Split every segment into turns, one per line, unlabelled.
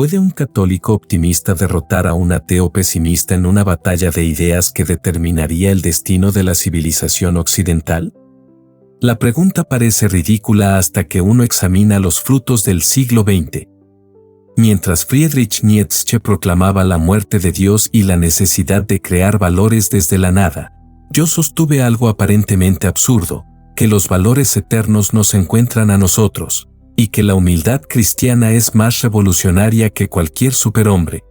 ¿Puede un católico optimista derrotar a un ateo pesimista en una batalla de ideas que determinaría el destino de la civilización occidental? La pregunta parece ridícula hasta que uno examina los frutos del siglo XX. Mientras Friedrich Nietzsche proclamaba la muerte de Dios y la necesidad de crear valores desde la nada, yo sostuve algo aparentemente absurdo, que los valores eternos nos encuentran a nosotros, y que la humildad cristiana es más revolucionaria que cualquier superhombre.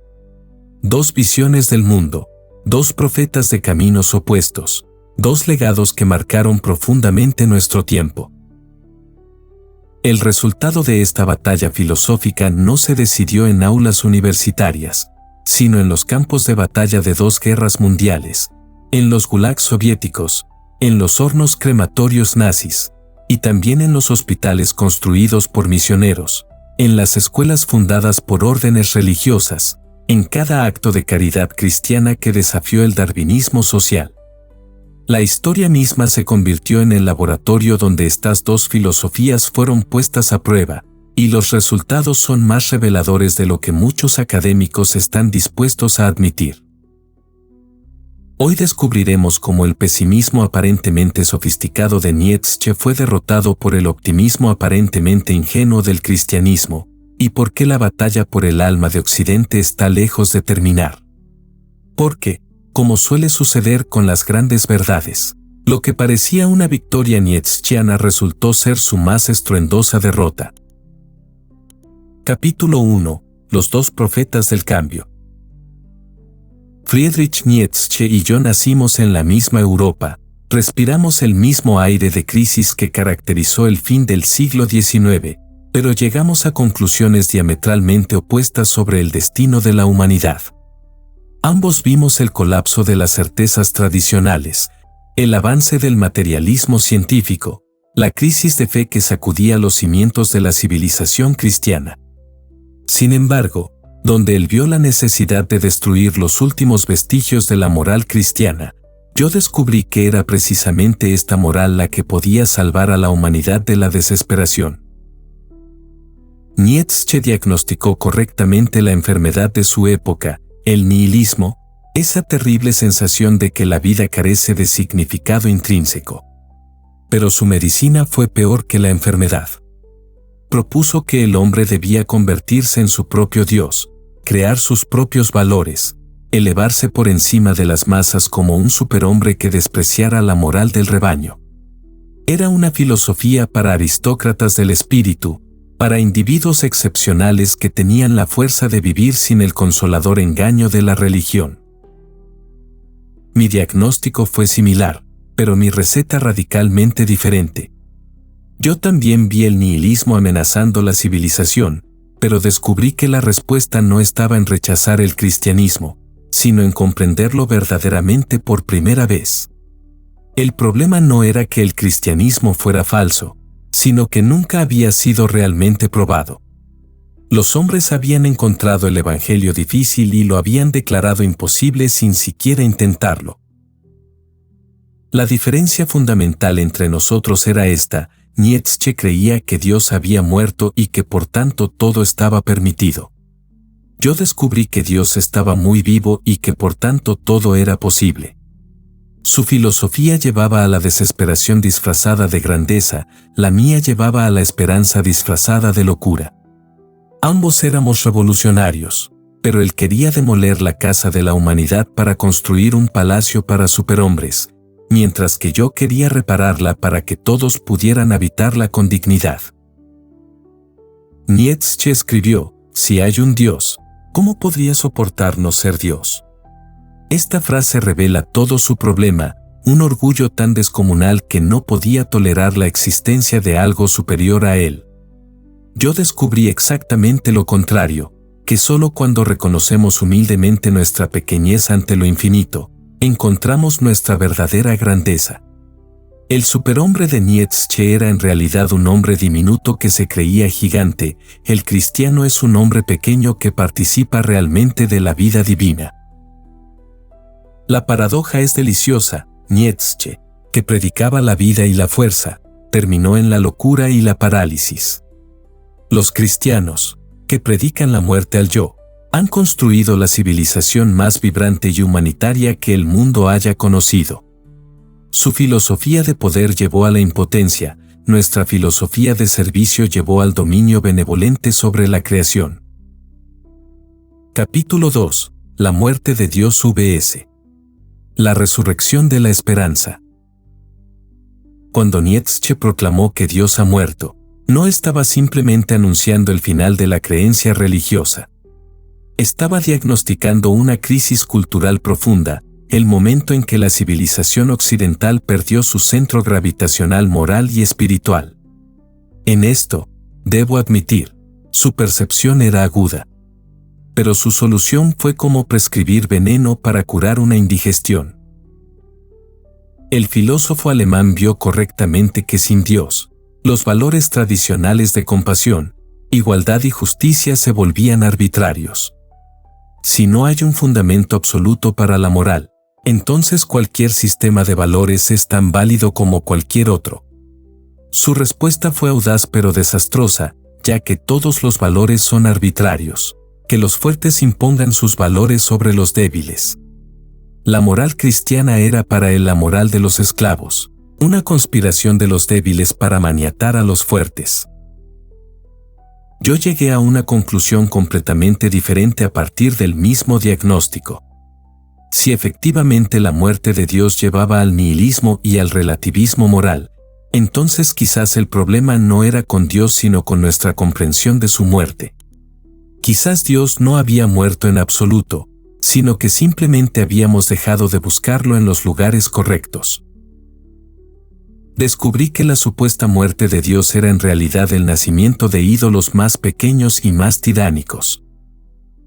Dos visiones del mundo, dos profetas de caminos opuestos, dos legados que marcaron profundamente nuestro tiempo. El resultado de esta batalla filosófica no se decidió en aulas universitarias, sino en los campos de batalla de dos guerras mundiales, en los gulags soviéticos, en los hornos crematorios nazis, y también en los hospitales construidos por misioneros, en las escuelas fundadas por órdenes religiosas, en cada acto de caridad cristiana que desafió el darwinismo social. La historia misma se convirtió en el laboratorio donde estas dos filosofías fueron puestas a prueba, y los resultados son más reveladores de lo que muchos académicos están dispuestos a admitir. Hoy descubriremos cómo el pesimismo aparentemente sofisticado de Nietzsche fue derrotado por el optimismo aparentemente ingenuo del cristianismo, y por qué la batalla por el alma de Occidente está lejos de terminar. Porque, como suele suceder con las grandes verdades, lo que parecía una victoria nietzscheana resultó ser su más estruendosa derrota. Capítulo 1. Los dos profetas del cambio. Friedrich Nietzsche y yo nacimos en la misma Europa, respiramos el mismo aire de crisis que caracterizó el fin del siglo XIX, pero llegamos a conclusiones diametralmente opuestas sobre el destino de la humanidad. Ambos vimos el colapso de las certezas tradicionales, el avance del materialismo científico, la crisis de fe que sacudía los cimientos de la civilización cristiana. Sin embargo, donde él vio la necesidad de destruir los últimos vestigios de la moral cristiana, yo descubrí que era precisamente esta moral la que podía salvar a la humanidad de la desesperación. Nietzsche diagnosticó correctamente la enfermedad de su época, el nihilismo, esa terrible sensación de que la vida carece de significado intrínseco. Pero su medicina fue peor que la enfermedad. Propuso que el hombre debía convertirse en su propio Dios, crear sus propios valores, elevarse por encima de las masas como un superhombre que despreciara la moral del rebaño. Era una filosofía para aristócratas del espíritu, para individuos excepcionales que tenían la fuerza de vivir sin el consolador engaño de la religión. Mi diagnóstico fue similar, pero mi receta radicalmente diferente. Yo también vi el nihilismo amenazando la civilización, pero descubrí que la respuesta no estaba en rechazar el cristianismo, sino en comprenderlo verdaderamente por primera vez. El problema no era que el cristianismo fuera falso, sino que nunca había sido realmente probado. Los hombres habían encontrado el evangelio difícil y lo habían declarado imposible sin siquiera intentarlo. La diferencia fundamental entre nosotros era esta: Nietzsche creía que Dios había muerto y que por tanto todo estaba permitido. Yo descubrí que Dios estaba muy vivo y que por tanto todo era posible. Su filosofía llevaba a la desesperación disfrazada de grandeza, la mía llevaba a la esperanza disfrazada de locura. Ambos éramos revolucionarios, pero él quería demoler la casa de la humanidad para construir un palacio para superhombres, mientras que yo quería repararla para que todos pudieran habitarla con dignidad. Nietzsche escribió: si hay un Dios, ¿cómo podría soportar no ser Dios? Esta frase revela todo su problema, un orgullo tan descomunal que no podía tolerar la existencia de algo superior a él. Yo descubrí exactamente lo contrario, que solo cuando reconocemos humildemente nuestra pequeñez ante lo infinito, encontramos nuestra verdadera grandeza. El superhombre de Nietzsche era en realidad un hombre diminuto que se creía gigante. El cristiano es un hombre pequeño que participa realmente de la vida divina. La paradoja es deliciosa. Nietzsche, que predicaba la vida y la fuerza, terminó en la locura y la parálisis. Los cristianos, que predican la muerte al yo, han construido la civilización más vibrante y humanitaria que el mundo haya conocido. Su filosofía de poder llevó a la impotencia, nuestra filosofía de servicio llevó al dominio benevolente sobre la creación. Capítulo 2. La muerte de Dios vs. La resurrección de la esperanza. Cuando Nietzsche proclamó que Dios ha muerto, no estaba simplemente anunciando el final de la creencia religiosa. Estaba diagnosticando una crisis cultural profunda, el momento en que la civilización occidental perdió su centro gravitacional moral y espiritual. En esto, debo admitir, su percepción era aguda. Pero su solución fue como prescribir veneno para curar una indigestión. El filósofo alemán vio correctamente que sin Dios, los valores tradicionales de compasión, igualdad y justicia se volvían arbitrarios. Si no hay un fundamento absoluto para la moral, entonces cualquier sistema de valores es tan válido como cualquier otro. Su respuesta fue audaz pero desastrosa, ya que todos los valores son arbitrarios, que los fuertes impongan sus valores sobre los débiles. La moral cristiana era para él la moral de los esclavos, una conspiración de los débiles para maniatar a los fuertes. Yo llegué a una conclusión completamente diferente a partir del mismo diagnóstico. Si efectivamente la muerte de Dios llevaba al nihilismo y al relativismo moral, entonces quizás el problema no era con Dios sino con nuestra comprensión de su muerte. Quizás Dios no había muerto en absoluto, sino que simplemente habíamos dejado de buscarlo en los lugares correctos. Descubrí que la supuesta muerte de Dios era en realidad el nacimiento de ídolos más pequeños y más tiránicos.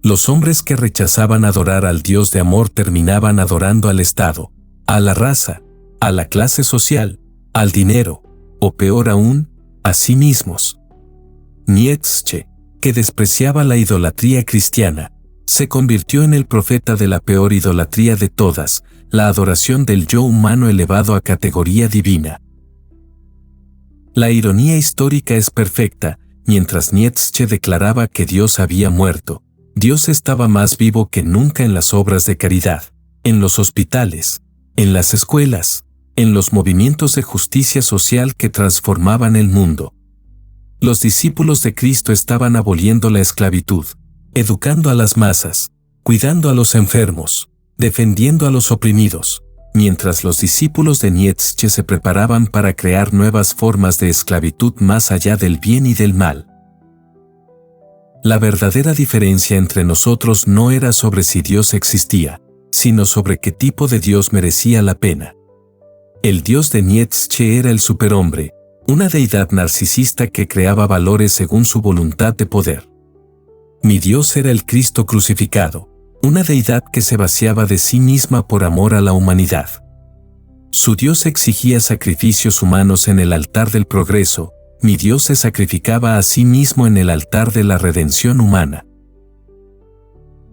Los hombres que rechazaban adorar al Dios de amor terminaban adorando al Estado, a la raza, a la clase social, al dinero, o peor aún, a sí mismos. Nietzsche, que despreciaba la idolatría cristiana, se convirtió en el profeta de la peor idolatría de todas, la adoración del yo humano elevado a categoría divina. La ironía histórica es perfecta, mientras Nietzsche declaraba que Dios había muerto, Dios estaba más vivo que nunca en las obras de caridad, en los hospitales, en las escuelas, en los movimientos de justicia social que transformaban el mundo. Los discípulos de Cristo estaban aboliendo la esclavitud, educando a las masas, cuidando a los enfermos, defendiendo a los oprimidos, mientras los discípulos de Nietzsche se preparaban para crear nuevas formas de esclavitud más allá del bien y del mal. La verdadera diferencia entre nosotros no era sobre si Dios existía, sino sobre qué tipo de Dios merecía la pena. El Dios de Nietzsche era el superhombre, una deidad narcisista que creaba valores según su voluntad de poder. Mi Dios era el Cristo crucificado, una deidad que se vaciaba de sí misma por amor a la humanidad. Su Dios exigía sacrificios humanos en el altar del progreso, mi Dios se sacrificaba a sí mismo en el altar de la redención humana.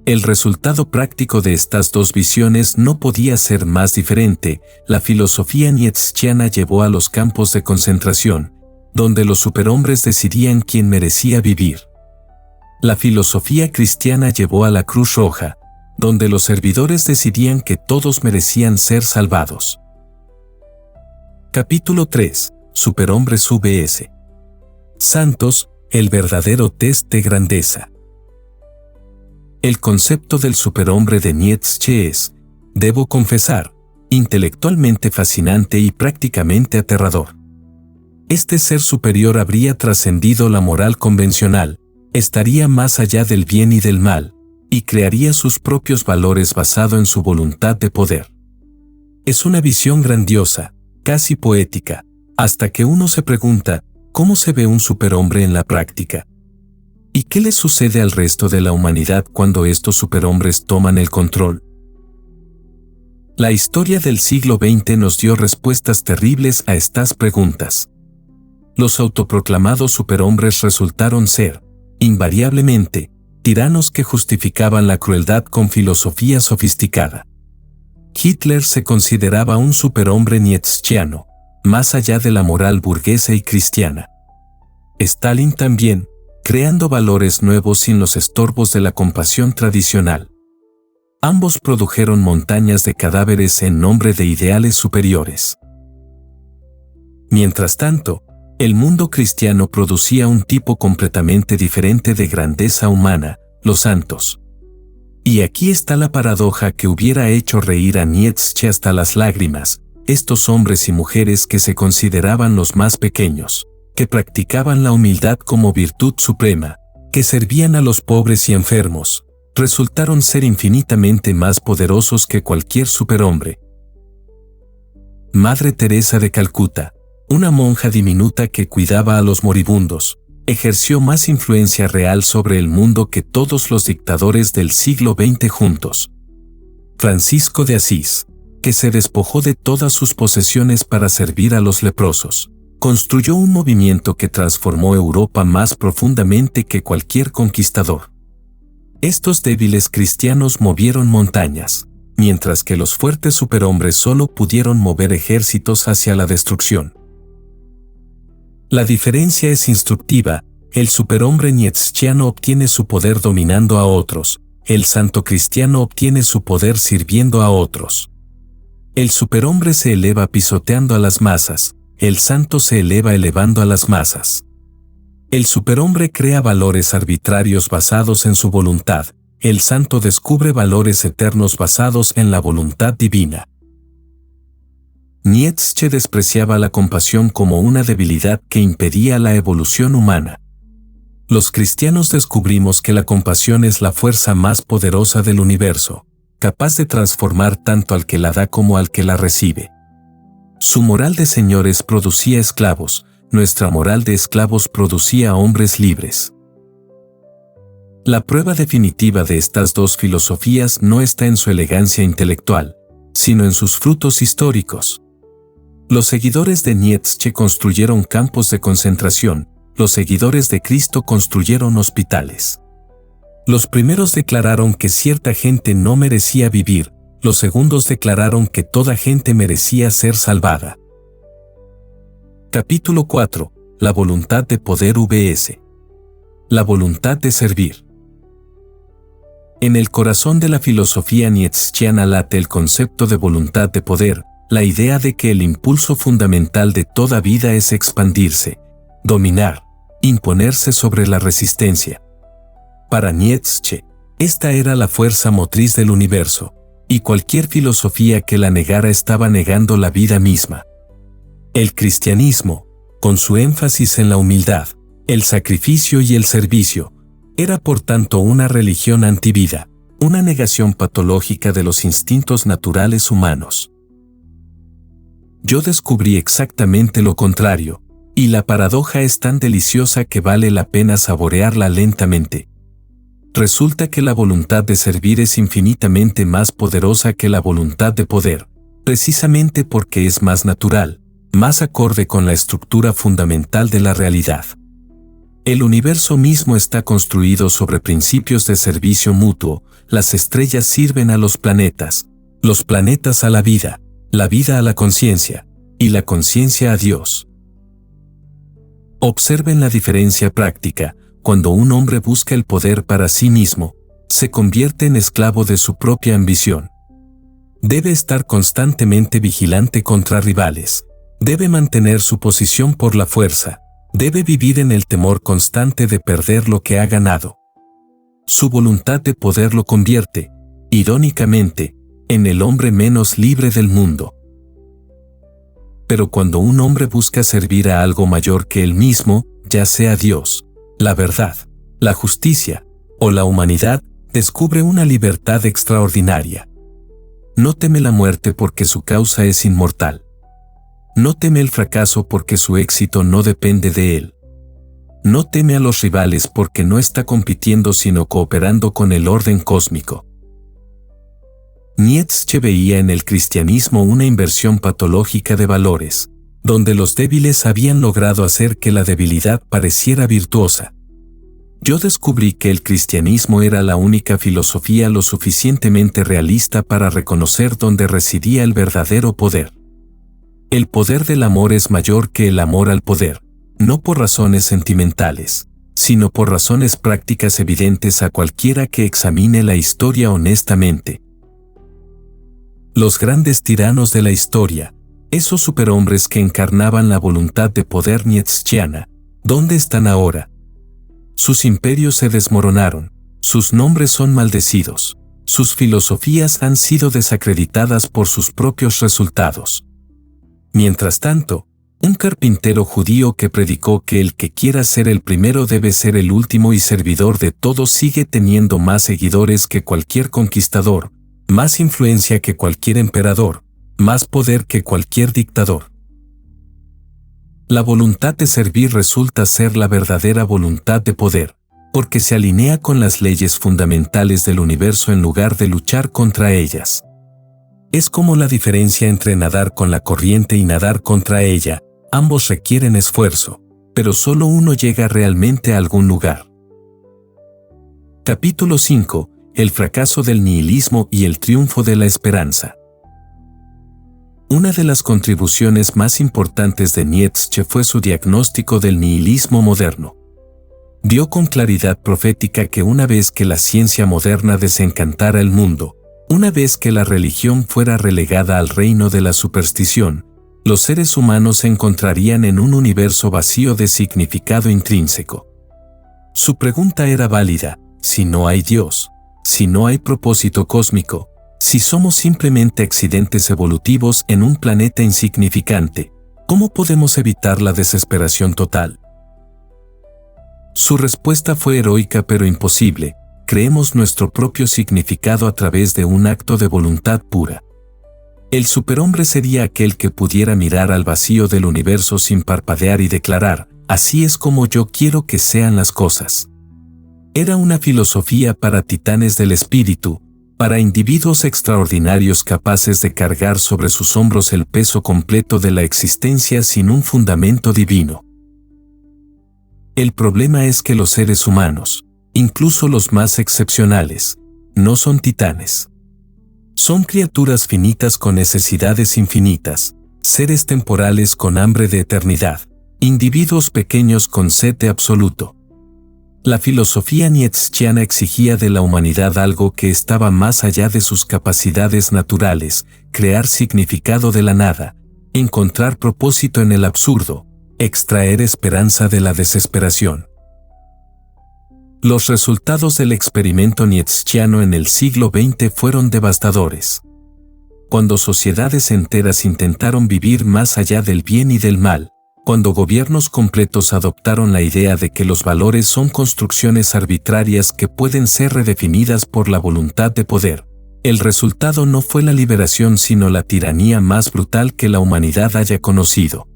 El resultado práctico de estas dos visiones no podía ser más diferente. La filosofía nietzscheana llevó a los campos de concentración, donde los superhombres decidían quién merecía vivir. La filosofía cristiana llevó a la Cruz Roja, donde los servidores decidían que todos merecían ser salvados. Capítulo 3. Superhombres vs. Santos, el verdadero test de grandeza. El concepto del superhombre de Nietzsche es, debo confesar, intelectualmente fascinante y prácticamente aterrador. Este ser superior habría trascendido la moral convencional, estaría más allá del bien y del mal, y crearía sus propios valores basado en su voluntad de poder. Es una visión grandiosa, casi poética, hasta que uno se pregunta, ¿cómo se ve un superhombre en la práctica? ¿Y qué le sucede al resto de la humanidad cuando estos superhombres toman el control? La historia del siglo XX nos dio respuestas terribles a estas preguntas. Los autoproclamados superhombres resultaron ser, invariablemente, tiranos que justificaban la crueldad con filosofía sofisticada. Hitler se consideraba un superhombre nietzscheano, más allá de la moral burguesa y cristiana. Stalin también, creando valores nuevos sin los estorbos de la compasión tradicional. Ambos produjeron montañas de cadáveres en nombre de ideales superiores. Mientras tanto, el mundo cristiano producía un tipo completamente diferente de grandeza humana, los santos. Y aquí está la paradoja que hubiera hecho reír a Nietzsche hasta las lágrimas, estos hombres y mujeres que se consideraban los más pequeños, que practicaban la humildad como virtud suprema, que servían a los pobres y enfermos, resultaron ser infinitamente más poderosos que cualquier superhombre. Madre Teresa de Calcuta, una monja diminuta que cuidaba a los moribundos, ejerció más influencia real sobre el mundo que todos los dictadores del siglo XX juntos. Francisco de Asís, que se despojó de todas sus posesiones para servir a los leprosos, construyó un movimiento que transformó Europa más profundamente que cualquier conquistador. Estos débiles cristianos movieron montañas, mientras que los fuertes superhombres solo pudieron mover ejércitos hacia la destrucción. La diferencia es instructiva, el superhombre nietzscheano obtiene su poder dominando a otros, el santo cristiano obtiene su poder sirviendo a otros. El superhombre se eleva pisoteando a las masas, el santo se eleva elevando a las masas. El superhombre crea valores arbitrarios basados en su voluntad, el santo descubre valores eternos basados en la voluntad divina. Nietzsche despreciaba la compasión como una debilidad que impedía la evolución humana. Los cristianos descubrimos que la compasión es la fuerza más poderosa del universo, capaz de transformar tanto al que la da como al que la recibe. Su moral de señores producía esclavos, nuestra moral de esclavos producía hombres libres. La prueba definitiva de estas dos filosofías no está en su elegancia intelectual, sino en sus frutos históricos. Los seguidores de Nietzsche construyeron campos de concentración, los seguidores de Cristo construyeron hospitales. Los primeros declararon que cierta gente no merecía vivir, los segundos declararon que toda gente merecía ser salvada. Capítulo 4. La voluntad de poder vs. La voluntad de servir. En el corazón de la filosofía nietzscheana late el concepto de voluntad de poder, la idea de que el impulso fundamental de toda vida es expandirse, dominar, imponerse sobre la resistencia. Para Nietzsche, esta era la fuerza motriz del universo, y cualquier filosofía que la negara estaba negando la vida misma. El cristianismo, con su énfasis en la humildad, el sacrificio y el servicio, era por tanto una religión antivida, una negación patológica de los instintos naturales humanos. Yo descubrí exactamente lo contrario, y la paradoja es tan deliciosa que vale la pena saborearla lentamente. Resulta que la voluntad de servir es infinitamente más poderosa que la voluntad de poder, precisamente porque es más natural, más acorde con la estructura fundamental de la realidad. El universo mismo está construido sobre principios de servicio mutuo, las estrellas sirven a los planetas a la vida a la conciencia, y la conciencia a Dios. Observen la diferencia práctica, cuando un hombre busca el poder para sí mismo, se convierte en esclavo de su propia ambición. Debe estar constantemente vigilante contra rivales, debe mantener su posición por la fuerza, debe vivir en el temor constante de perder lo que ha ganado. Su voluntad de poder lo convierte, irónicamente, en el hombre menos libre del mundo. Pero cuando un hombre busca servir a algo mayor que él mismo, ya sea Dios, la verdad, la justicia o la humanidad, descubre una libertad extraordinaria. No teme la muerte porque su causa es inmortal. No teme el fracaso porque su éxito no depende de él. No teme a los rivales porque no está compitiendo sino cooperando con el orden cósmico. Nietzsche veía en el cristianismo una inversión patológica de valores, donde los débiles habían logrado hacer que la debilidad pareciera virtuosa. Yo descubrí que el cristianismo era la única filosofía lo suficientemente realista para reconocer dónde residía el verdadero poder. El poder del amor es mayor que el amor al poder, no por razones sentimentales, sino por razones prácticas evidentes a cualquiera que examine la historia honestamente. Los grandes tiranos de la historia, esos superhombres que encarnaban la voluntad de poder nietzscheana, ¿dónde están ahora? Sus imperios se desmoronaron, sus nombres son maldecidos, sus filosofías han sido desacreditadas por sus propios resultados. Mientras tanto, un carpintero judío que predicó que el que quiera ser el primero debe ser el último y servidor de todos sigue teniendo más seguidores que cualquier conquistador, más influencia que cualquier emperador, más poder que cualquier dictador. La voluntad de servir resulta ser la verdadera voluntad de poder, porque se alinea con las leyes fundamentales del universo en lugar de luchar contra ellas. Es como la diferencia entre nadar con la corriente y nadar contra ella, ambos requieren esfuerzo, pero solo uno llega realmente a algún lugar. Capítulo 5. El fracaso del nihilismo y el triunfo de la esperanza. Una de las contribuciones más importantes de Nietzsche fue su diagnóstico del nihilismo moderno. Dio con claridad profética que una vez que la ciencia moderna desencantara el mundo, una vez que la religión fuera relegada al reino de la superstición, los seres humanos se encontrarían en un universo vacío de significado intrínseco. Su pregunta era válida: si no hay Dios, si no hay propósito cósmico, si somos simplemente accidentes evolutivos en un planeta insignificante, ¿cómo podemos evitar la desesperación total? Su respuesta fue heroica pero imposible: creemos nuestro propio significado a través de un acto de voluntad pura. El superhombre sería aquel que pudiera mirar al vacío del universo sin parpadear y declarar: así es como yo quiero que sean las cosas. Era una filosofía para titanes del espíritu, para individuos extraordinarios capaces de cargar sobre sus hombros el peso completo de la existencia sin un fundamento divino. El problema es que los seres humanos, incluso los más excepcionales, no son titanes. Son criaturas finitas con necesidades infinitas, seres temporales con hambre de eternidad, individuos pequeños con sed de absoluto. La filosofía nietzscheana exigía de la humanidad algo que estaba más allá de sus capacidades naturales: crear significado de la nada, encontrar propósito en el absurdo, extraer esperanza de la desesperación. Los resultados del experimento nietzscheano en el siglo XX fueron devastadores. Cuando sociedades enteras intentaron vivir más allá del bien y del mal, cuando gobiernos completos adoptaron la idea de que los valores son construcciones arbitrarias que pueden ser redefinidas por la voluntad de poder, el resultado no fue la liberación sino la tiranía más brutal que la humanidad haya conocido.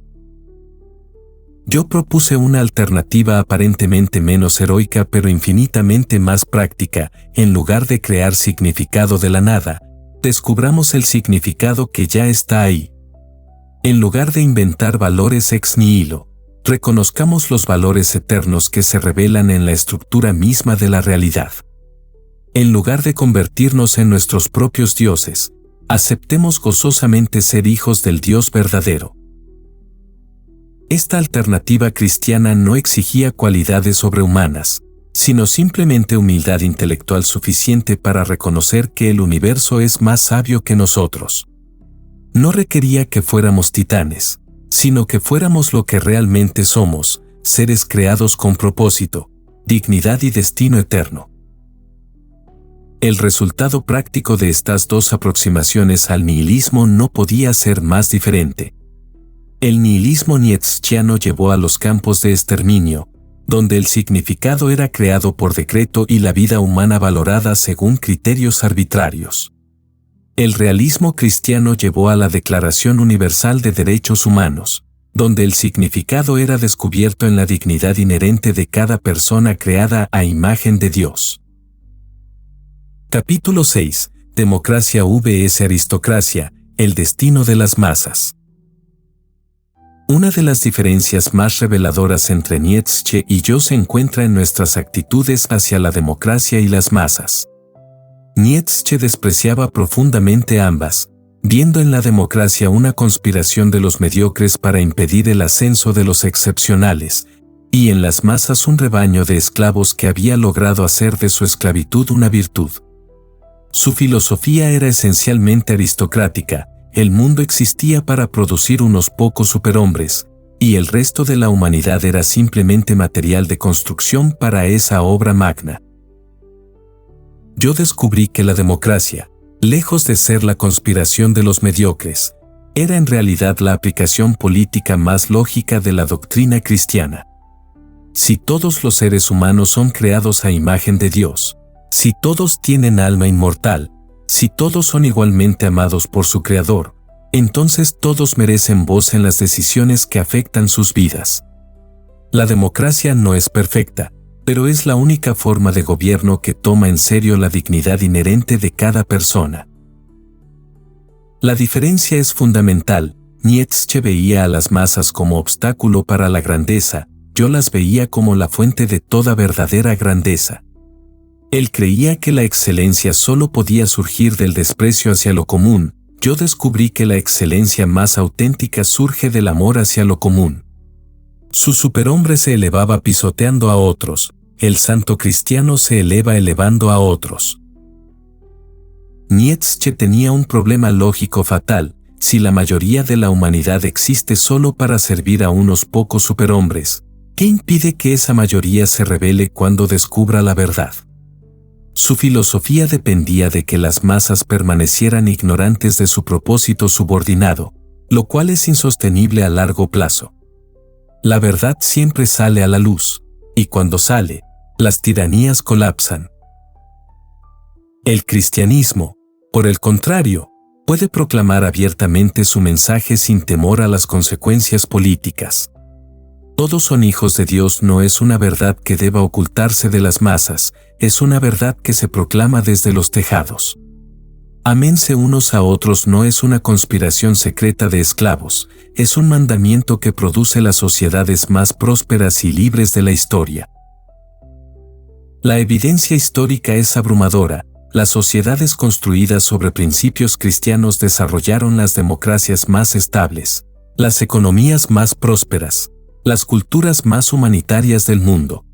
Yo propuse una alternativa aparentemente menos heroica pero infinitamente más práctica: en lugar de crear significado de la nada, descubramos el significado que ya está ahí. En lugar de inventar valores ex nihilo, reconozcamos los valores eternos que se revelan en la estructura misma de la realidad. En lugar de convertirnos en nuestros propios dioses, aceptemos gozosamente ser hijos del Dios verdadero. Esta alternativa cristiana no exigía cualidades sobrehumanas, sino simplemente humildad intelectual suficiente para reconocer que el universo es más sabio que nosotros. No requería que fuéramos titanes, sino que fuéramos lo que realmente somos: seres creados con propósito, dignidad y destino eterno. El resultado práctico de estas dos aproximaciones al nihilismo no podía ser más diferente. El nihilismo nietzscheano llevó a los campos de exterminio, donde el significado era creado por decreto y la vida humana valorada según criterios arbitrarios. El realismo cristiano llevó a la Declaración Universal de Derechos Humanos, donde el significado era descubierto en la dignidad inherente de cada persona creada a imagen de Dios. Capítulo 6. Democracia vs aristocracia, el destino de las masas. Una de las diferencias más reveladoras entre Nietzsche y yo se encuentra en nuestras actitudes hacia la democracia y las masas. Nietzsche despreciaba profundamente ambas, viendo en la democracia una conspiración de los mediocres para impedir el ascenso de los excepcionales, y en las masas un rebaño de esclavos que había logrado hacer de su esclavitud una virtud. Su filosofía era esencialmente aristocrática, el mundo existía para producir unos pocos superhombres, y el resto de la humanidad era simplemente material de construcción para esa obra magna. Yo descubrí que la democracia, lejos de ser la conspiración de los mediocres, era en realidad la aplicación política más lógica de la doctrina cristiana. Si todos los seres humanos son creados a imagen de Dios, si todos tienen alma inmortal, si todos son igualmente amados por su Creador, entonces todos merecen voz en las decisiones que afectan sus vidas. La democracia no es perfecta, pero es la única forma de gobierno que toma en serio la dignidad inherente de cada persona. La diferencia es fundamental. Nietzsche veía a las masas como obstáculo para la grandeza, yo las veía como la fuente de toda verdadera grandeza. Él creía que la excelencia solo podía surgir del desprecio hacia lo común, yo descubrí que la excelencia más auténtica surge del amor hacia lo común. Su superhombre se elevaba pisoteando a otros, el santo cristiano se eleva elevando a otros. Nietzsche tenía un problema lógico fatal: si la mayoría de la humanidad existe solo para servir a unos pocos superhombres, ¿qué impide que esa mayoría se rebele cuando descubra la verdad? Su filosofía dependía de que las masas permanecieran ignorantes de su propósito subordinado, lo cual es insostenible a largo plazo. La verdad siempre sale a la luz, y cuando sale, las tiranías colapsan. El cristianismo, por el contrario, puede proclamar abiertamente su mensaje sin temor a las consecuencias políticas. Todos son hijos de Dios no es una verdad que deba ocultarse de las masas, es una verdad que se proclama desde los tejados. Aménse unos a otros no es una conspiración secreta de esclavos, es un mandamiento que produce las sociedades más prósperas y libres de la historia. La evidencia histórica es abrumadora. Las sociedades construidas sobre principios cristianos desarrollaron las democracias más estables, las economías más prósperas, las culturas más humanitarias del mundo.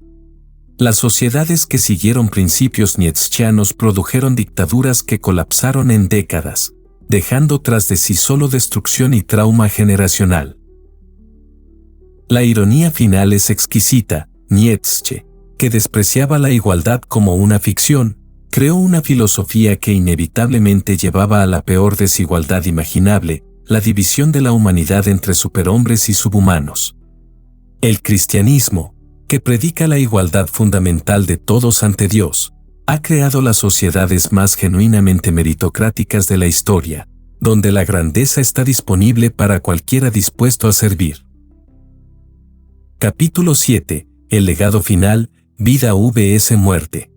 Las sociedades que siguieron principios nietzscheanos produjeron dictaduras que colapsaron en décadas, dejando tras de sí solo destrucción y trauma generacional. La ironía final es exquisita. Nietzsche, que despreciaba la igualdad como una ficción, creó una filosofía que inevitablemente llevaba a la peor desigualdad imaginable, la división de la humanidad entre superhombres y subhumanos. El cristianismo, que predica la igualdad fundamental de todos ante Dios, ha creado las sociedades más genuinamente meritocráticas de la historia, donde la grandeza está disponible para cualquiera dispuesto a servir. Capítulo 7. El legado final, vida vs muerte.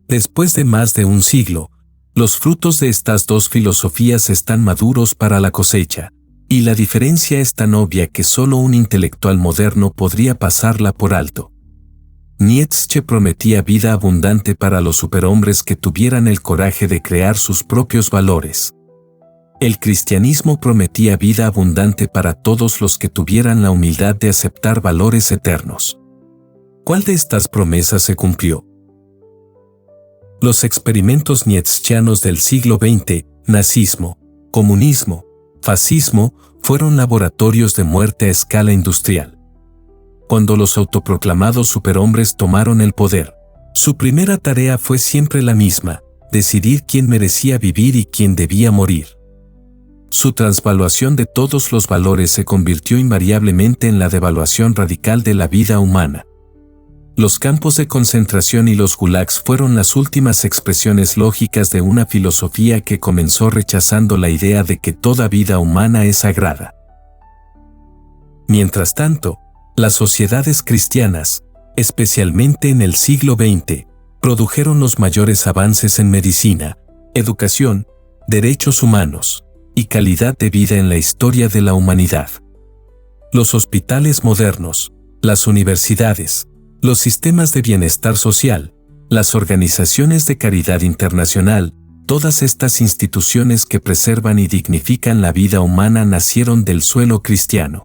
Después de más de un siglo, los frutos de estas dos filosofías están maduros para la cosecha, y la diferencia es tan obvia que solo un intelectual moderno podría pasarla por alto. Nietzsche prometía vida abundante para los superhombres que tuvieran el coraje de crear sus propios valores. El cristianismo prometía vida abundante para todos los que tuvieran la humildad de aceptar valores eternos. ¿Cuál de estas promesas se cumplió? Los experimentos nietzscheanos del siglo XX, nazismo, comunismo, fascismo, fueron laboratorios de muerte a escala industrial. Cuando los autoproclamados superhombres tomaron el poder, su primera tarea fue siempre la misma: decidir quién merecía vivir y quién debía morir. Su transvaluación de todos los valores se convirtió invariablemente en la devaluación radical de la vida humana. Los campos de concentración y los gulags fueron las últimas expresiones lógicas de una filosofía que comenzó rechazando la idea de que toda vida humana es sagrada. Mientras tanto, las sociedades cristianas, especialmente en el siglo XX, produjeron los mayores avances en medicina, educación, derechos humanos y calidad de vida en la historia de la humanidad. Los hospitales modernos, las universidades, los sistemas de bienestar social, las organizaciones de caridad internacional, todas estas instituciones que preservan y dignifican la vida humana nacieron del suelo cristiano.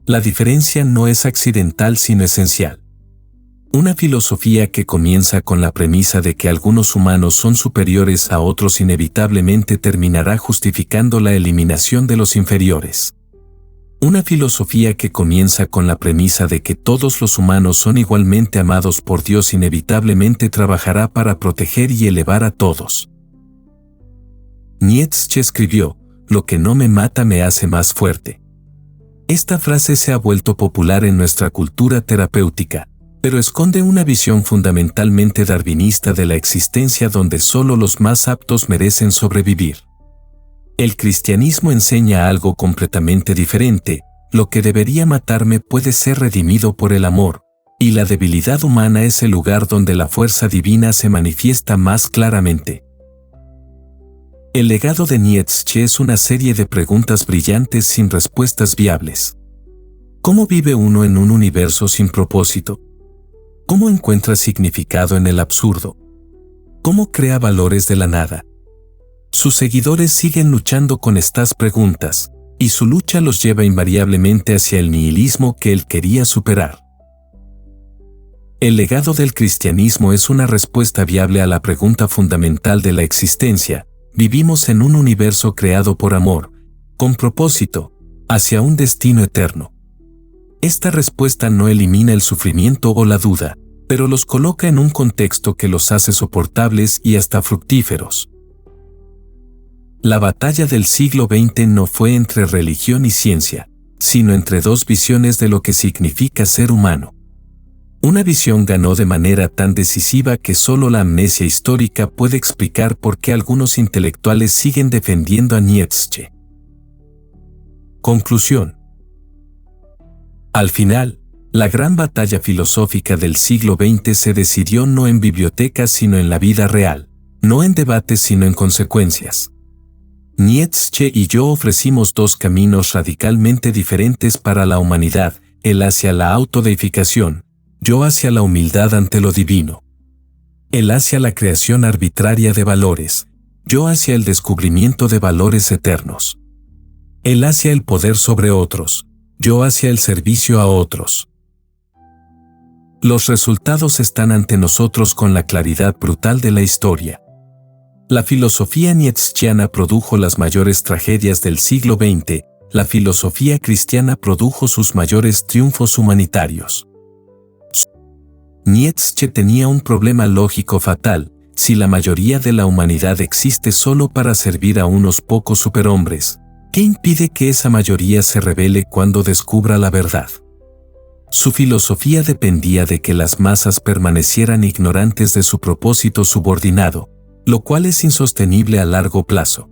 La diferencia no es accidental sino esencial. Una filosofía que comienza con la premisa de que algunos humanos son superiores a otros inevitablemente terminará justificando la eliminación de los inferiores. Una filosofía que comienza con la premisa de que todos los humanos son igualmente amados por Dios inevitablemente trabajará para proteger y elevar a todos. Nietzsche escribió, "Lo que no me mata me hace más fuerte". Esta frase se ha vuelto popular en nuestra cultura terapéutica, pero esconde una visión fundamentalmente darwinista de la existencia donde solo los más aptos merecen sobrevivir. El cristianismo enseña algo completamente diferente: lo que debería matarme puede ser redimido por el amor, y la debilidad humana es el lugar donde la fuerza divina se manifiesta más claramente. El legado de Nietzsche es una serie de preguntas brillantes sin respuestas viables. ¿Cómo vive uno en un universo sin propósito? ¿Cómo encuentra significado en el absurdo? ¿Cómo crea valores de la nada? Sus seguidores siguen luchando con estas preguntas, y su lucha los lleva invariablemente hacia el nihilismo que él quería superar. El legado del cristianismo es una respuesta viable a la pregunta fundamental de la existencia: vivimos en un universo creado por amor, con propósito, hacia un destino eterno. Esta respuesta no elimina el sufrimiento o la duda, pero los coloca en un contexto que los hace soportables y hasta fructíferos. La batalla del siglo XX no fue entre religión y ciencia, sino entre dos visiones de lo que significa ser humano. Una visión ganó de manera tan decisiva que solo la amnesia histórica puede explicar por qué algunos intelectuales siguen defendiendo a Nietzsche. Conclusión. Al final, la gran batalla filosófica del siglo XX se decidió no en bibliotecas sino en la vida real, no en debates sino en consecuencias. Nietzsche y yo ofrecimos dos caminos radicalmente diferentes para la humanidad: él hacia la autodeificación, yo hacia la humildad ante lo divino. Él hacia la creación arbitraria de valores, yo hacia el descubrimiento de valores eternos. Él hacia el poder sobre otros, yo hacia el servicio a otros. Los resultados están ante nosotros con la claridad brutal de la historia. La filosofía nietzscheana produjo las mayores tragedias del siglo XX, la filosofía cristiana produjo sus mayores triunfos humanitarios. Nietzsche tenía un problema lógico fatal: si la mayoría de la humanidad existe solo para servir a unos pocos superhombres, ¿qué impide que esa mayoría se rebele cuando descubra la verdad? Su filosofía dependía de que las masas permanecieran ignorantes de su propósito subordinado, lo cual es insostenible a largo plazo.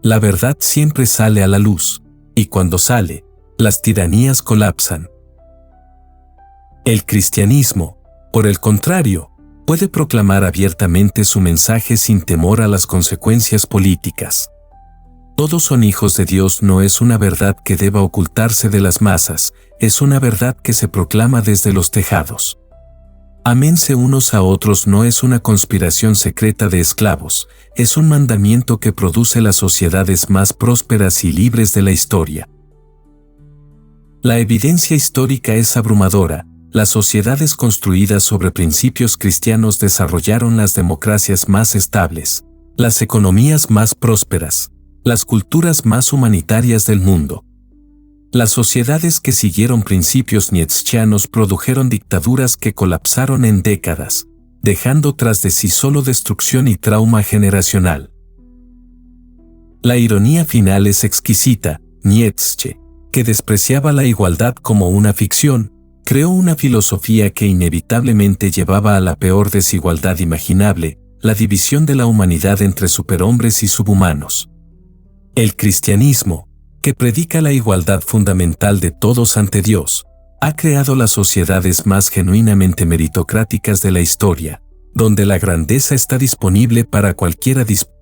La verdad siempre sale a la luz, y cuando sale, las tiranías colapsan. El cristianismo, por el contrario, puede proclamar abiertamente su mensaje sin temor a las consecuencias políticas. Todos son hijos de Dios no es una verdad que deba ocultarse de las masas, es una verdad que se proclama desde los tejados. Ámense unos a otros no es una conspiración secreta de esclavos, es un mandamiento que produce las sociedades más prósperas y libres de la historia. La evidencia histórica es abrumadora: las sociedades construidas sobre principios cristianos desarrollaron las democracias más estables, las economías más prósperas, las culturas más humanitarias del mundo. Las sociedades que siguieron principios nietzscheanos produjeron dictaduras que colapsaron en décadas, dejando tras de sí solo destrucción y trauma generacional. La ironía final es exquisita: Nietzsche, que despreciaba la igualdad como una ficción, creó una filosofía que inevitablemente llevaba a la peor desigualdad imaginable: la división de la humanidad entre superhombres y subhumanos. El cristianismo, que predica la igualdad fundamental de todos ante Dios, ha creado las sociedades más genuinamente meritocráticas de la historia, donde la grandeza está disponible para cualquiera dispuesto